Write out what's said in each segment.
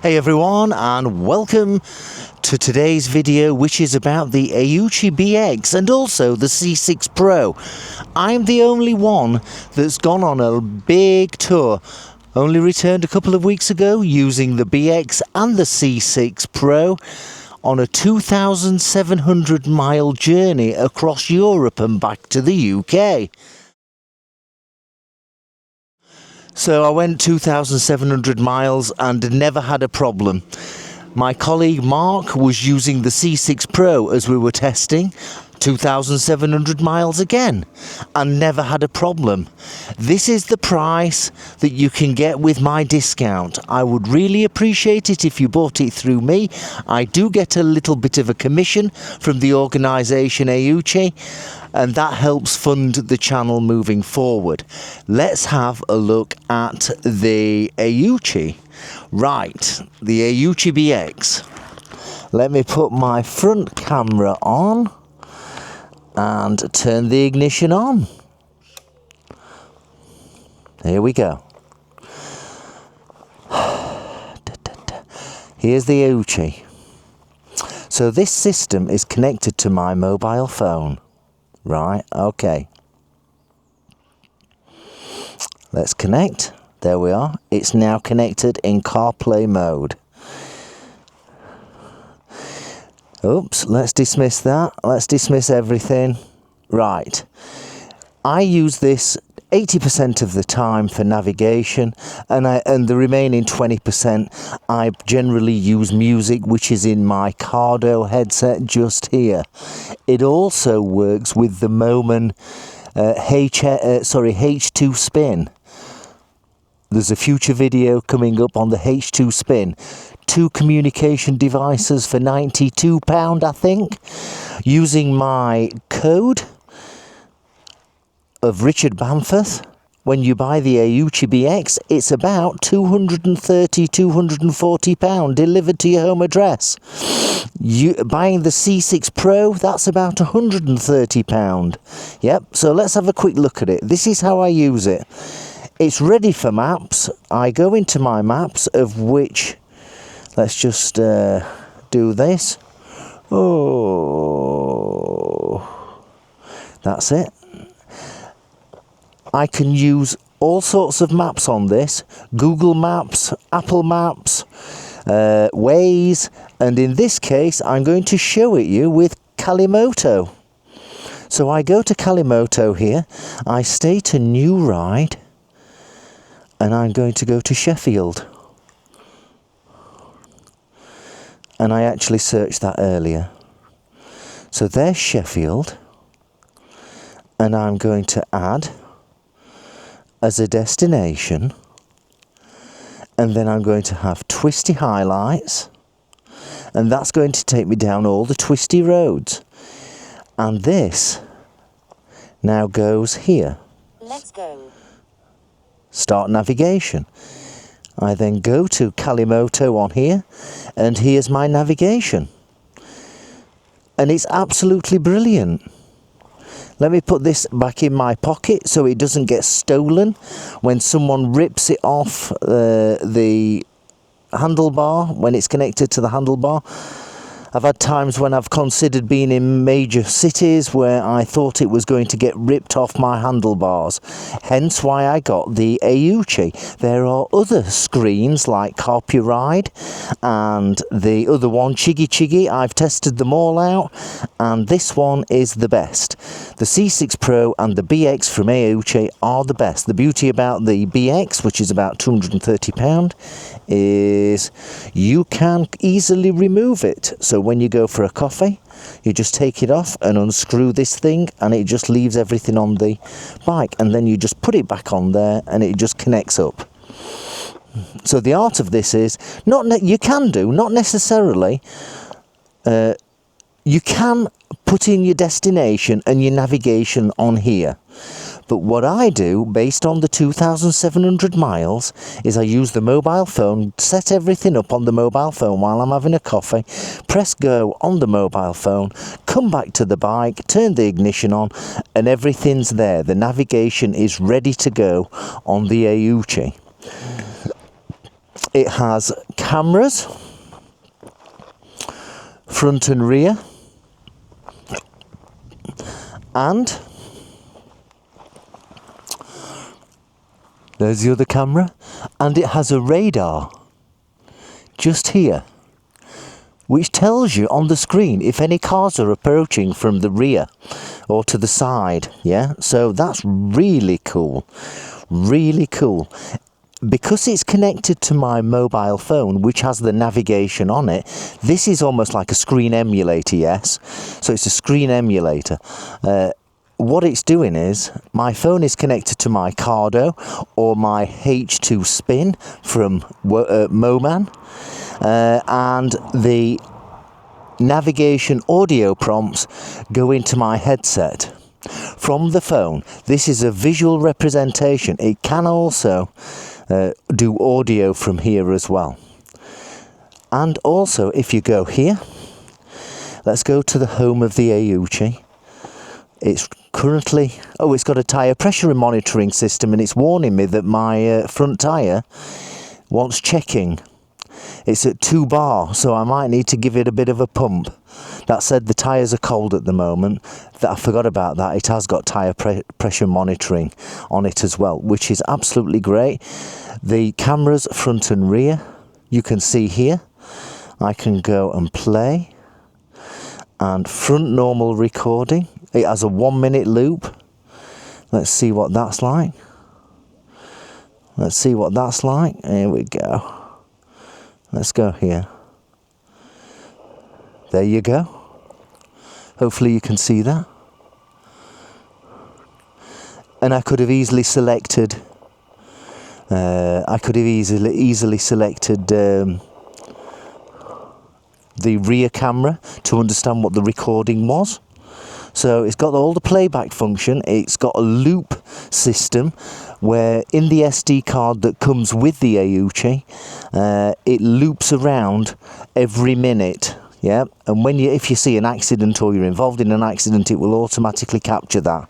Hey everyone, and welcome to today's video, which is about the Aoocci BX and also the C6 Pro. I'm the only one that's gone on a big tour. Only returned a couple of weeks ago using the BX and the C6 Pro on a 2,700 mile journey across Europe and back to the UK. So I went 2,700 miles and never had a problem. My colleague Mark was using the C6 Pro as we were testing, 2,700 miles again, and never had a problem. This is the price that you can get with my discount. I would really appreciate it if you bought it through me. I do get a little bit of a commission from the organisation Aoocci, and that helps fund the channel moving forward. Let's have a look at the Aoocci. Right, the Aoocci BX. Let me put my front camera on and turn the ignition on. Here we go. Here's the Aoocci. So this system is connected to my mobile phone. Right, okay. Let's connect. There we are. It's now connected in CarPlay mode. Oops, let's dismiss that. Let's dismiss everything. Right. I use this 80% of the time for navigation, and the remaining 20% I generally use music, which is in my Cardo headset just here. It also works with the Moment H2 Spin. There's a future video coming up on the H2 Spin. 2 communication devices for £92, I think. Using my code of Richard Bamforth, when you buy the Aoocci BX, it's about £230, £240 delivered to your home address. Buying the C6 Pro, that's about £130. Yep, so let's have a quick look at it. This is how I use it. It's ready for maps. I go into my maps, of which, let's just do this. Oh, that's it. I can use all sorts of maps on this. Google Maps, Apple Maps, Waze, and in this case I'm going to show it you with Kalimoto. So I go to Kalimoto here, I state a new ride, and I'm going to go to Sheffield. And I actually searched that earlier. So there's Sheffield, and I'm going to add as a destination, and then I'm going to have twisty highlights, and that's going to take me down all the twisty roads. And this now goes here. Let's go. Start navigation. I then go to Kalimoto on here, and here's my navigation. And it's absolutely brilliant. Let me put this back in my pocket so it doesn't get stolen when someone rips it off the handlebar, when it's connected to the handlebar. I've had times when I've considered being in major cities where I thought it was going to get ripped off my handlebars. Hence why I got the Aoocci. There are other screens like Carpuride and the other one, Chiggy Chiggy. I've tested them all out, and this one is the best. The C6 Pro and the BX from Aoocci are the best. The beauty about the BX, which is about £230, is you can easily remove it. So when you go for a coffee, you just take it off and unscrew this thing, and it just leaves everything on the bike, and then you just put it back on there and it just connects up. So the art of this is not necessarily you can put in your destination and your navigation on here. But what I do, based on the 2,700 miles, is I use the mobile phone, set everything up on the mobile phone while I'm having a coffee, press go on the mobile phone, come back to the bike, turn the ignition on, and everything's there. The navigation is ready to go on the Aoocci. It has cameras, front and rear, and there's the other camera, and it has a radar just here, which tells you on the screen if any cars are approaching from the rear or to the side. Yeah, so that's really cool, really cool. Because it's connected to my mobile phone, which has the navigation on it, this is almost like a screen emulator, yes? So it's a screen emulator. What it's doing is, my phone is connected to my Cardo or my H2 Spin from Moman, and the navigation audio prompts go into my headset from the phone. This is a visual representation. It can also do audio from here as well. And also, if you go here, let's go to the home of the Aoocci. It's currently, it's got a tyre pressure monitoring system, and it's warning me that my front tyre wants checking. It's at 2 bar, so I might need to give it a bit of a pump. That said, the tyres are cold at the moment. I forgot about that. It has got tyre pressure monitoring on it as well, which is absolutely great. The cameras front and rear, you can see here. I can go and play. And front normal recording. It has a 1-minute loop. Let's see what that's like. Let's see what that's like. Here we go. Let's go here. There you go. Hopefully you can see that. And I could have easily selected. Easily selected the rear camera to understand what the recording was. So it's got all the playback function. It's got a loop system where in the SD card that comes with the Aoocci, it loops around every minute. Yeah, and if you see an accident or you're involved in an accident, it will automatically capture that.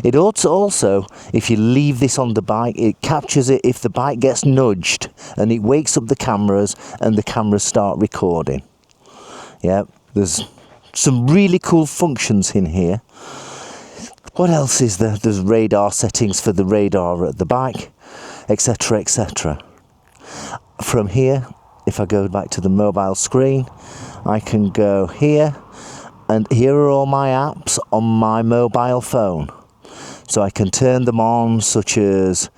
It also, if you leave this on the bike, it captures it if the bike gets nudged, and it wakes up the cameras, and the cameras start recording. Yeah, there's some really cool functions in here. What else is there? There's radar settings for the radar at the back, etc, etc. From here, if I go back to the mobile screen, I can go here, and here are all my apps on my mobile phone. So I can turn them on, such as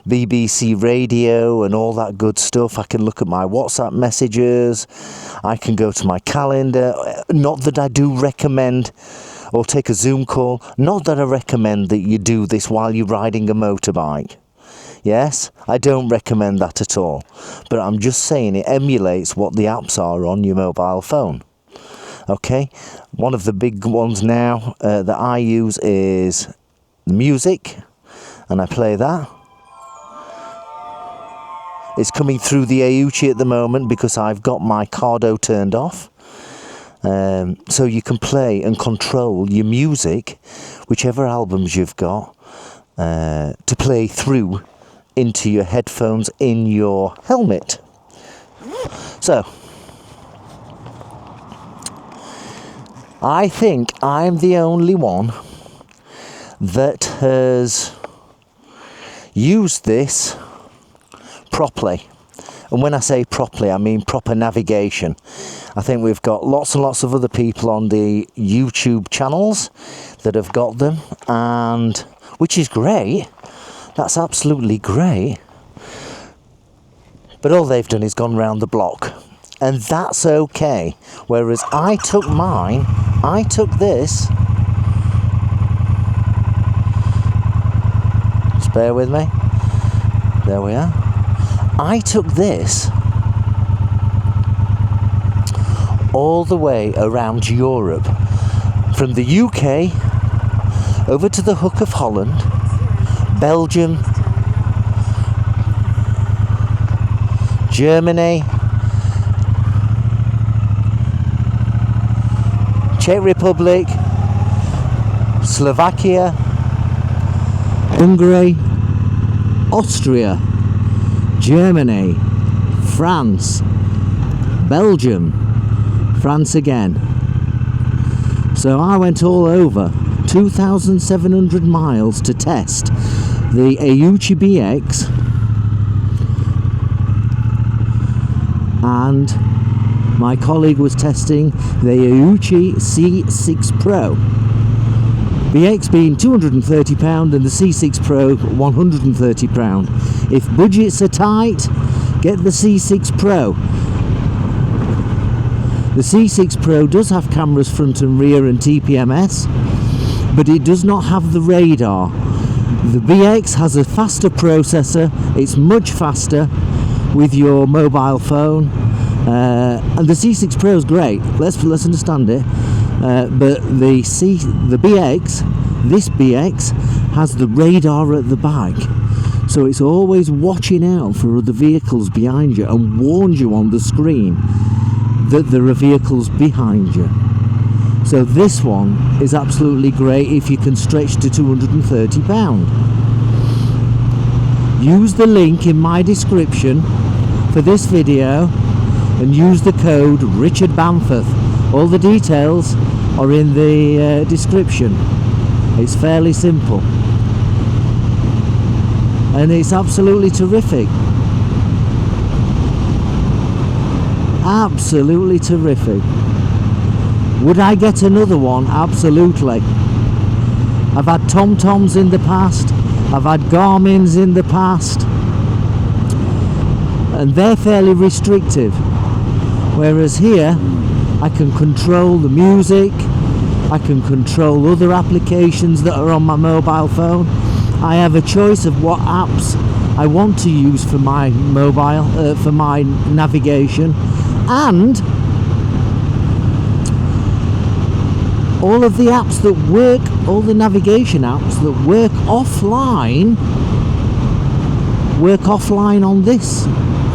BBC Radio and all that good stuff. I can look at my WhatsApp messages. I can go to my calendar. Not that I do recommend, or take a Zoom call. Not that I recommend that you do this while you're riding a motorbike. Yes, I don't recommend that at all. But I'm just saying it emulates what the apps are on your mobile phone. Okay, one of the big ones now that I use is music, and I play that. It's coming through the Aoocci at the moment because I've got my Cardo turned off. So you can play and control your music, whichever albums you've got, to play through into your headphones in your helmet. So, I think I'm the only one that has used this properly. And when I say properly, I mean proper navigation. I think we've got lots and lots of other people on the YouTube channels that have got them, and which is great. That's absolutely great. But all they've done is gone round the block, and that's okay. Whereas I took this. Just bear with me. There we are. I took this all the way around Europe, from the UK over to the Hook of Holland, Belgium, Germany, Czech Republic, Slovakia, Hungary, Austria, Germany, France, Belgium, France again. So I went all over 2,700 miles to test the Aoocci BX, and my colleague was testing the Aoocci C6 Pro. BX being £230 and the C6 Pro £130. If budgets are tight, get the C6 Pro. The C6 Pro does have cameras front and rear and TPMS, but it does not have the radar. The BX has a faster processor, it's much faster with your mobile phone, and the C6 Pro is great, let's understand it, but this BX has the radar at the back, so it's always watching out for other vehicles behind you and warns you on the screen that there are vehicles behind you. So this one is absolutely great if you can stretch to £230. Use the link in my description for this video and use the code Richard Bamforth. All the details are in the description. It's fairly simple and it's absolutely terrific. Absolutely terrific. Would I get another one? Absolutely. I've had TomToms in the past, I've had Garmin's in the past, and they're fairly restrictive, whereas here I can control the music, I can control other applications that are on my mobile phone. I have a choice of what apps I want to use for my mobile, for my navigation, and all of the apps that work, all the navigation apps that work offline on this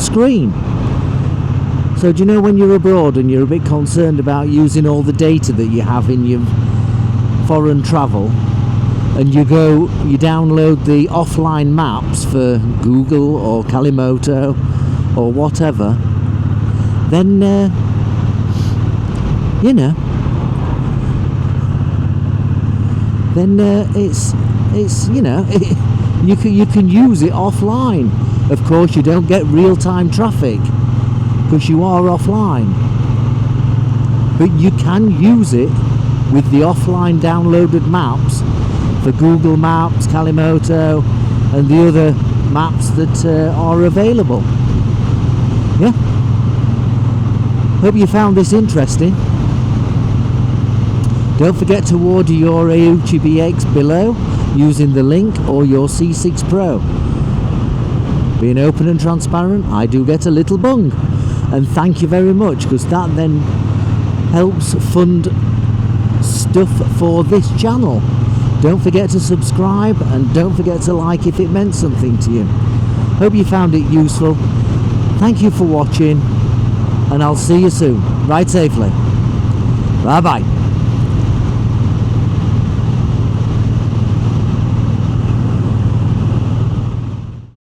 screen. So do you know when you're abroad and you're a bit concerned about using all the data that you have in your foreign travel, and you download the offline maps for Google or Kalimoto or whatever, then you know, then it's you know, you can use it offline. Of course you don't get real-time traffic because you are offline, but you can use it with the offline downloaded maps for Google Maps, Kalimoto and the other maps that are available. Yeah, hope you found this interesting. Don't forget to order your Aoocci BX below using the link, or your C6 Pro. Being open and transparent, I do get a little bung, and thank you very much, because that then helps fund stuff for this channel. Don't forget to subscribe and don't forget to like if it meant something to you. Hope you found it useful. Thank you for watching, and I'll see you soon. Ride safely. Bye bye.